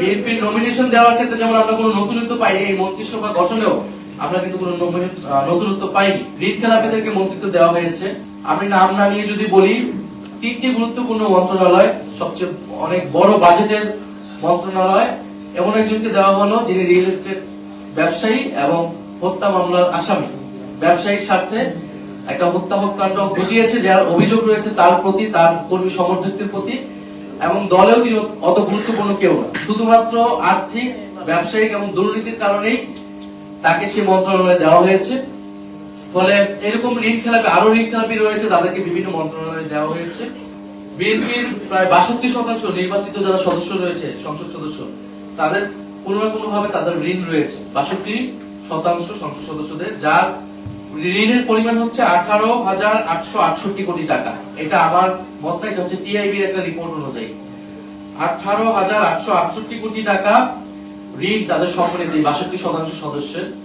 বিএনপির নমিনেশন দেওয়ার ক্ষেত্রে যেমন আমরা কোনো নতুনত্ব পাইনি, এই মন্ত্রিসভা গঠনেও আমরা কিন্তু কোনো নতুনত্ব পাইনি। ঋণ খেলাপিদেরকে মন্ত্রিত্ব দেওয়া হয়েছে। আমি নাম না নিয়ে যদি বলি, তিনটি গুরুত্বপূর্ণ মন্ত্রণালয়, সবচেয়ে অনেক বড় বাজেটের মন্ত্রণালয়, এমন একজনকে দেওয়া হলো যিনি রিয়েল এস্টেট ব্যবসায়ী এবং হত্যা মামলার আসামি। ব্যবসায়ীর সাথে একটা হত্যাকাণ্ড ঘটিয়েছে, যার অভিযোগ রয়েছে তার প্রতি, তার কর্মী সমর্থকদের প্রতি, এবং দলেও তিনি অত গুরুত্বপূর্ণ কেউ না। শুধুমাত্র আর্থিক, ব্যবসায়িক এবং দুর্নীতির কারণেই তাকে সেই মন্ত্রণালয়ে দেওয়া হয়েছে। ফলে এরকম ঋণ খেলাপি, আরো ঋণ খেলাপি রয়েছে, তাদেরকে বিভিন্ন মন্ত্রণালয়ে দেওয়া হয়েছে। বিএনপির প্রায় 62% নির্বাচিত যারা সদস্য রয়েছে, সংসদ সদস্য, তাদের কোনো না কোনো ভাবে তাদের ঋণ রয়েছে। 62% সংসদ সদস্যদের, যার ঋণের পরিমাণ হচ্ছে 18,868 কোটি টাকা। এটা আমার মত না, এটা হচ্ছে টিআইবির একটা রিপোর্ট অনুযায়ী 18,868 কোটি টাকা ঋণ তাদের সম্মানিত 62% সদস্যের।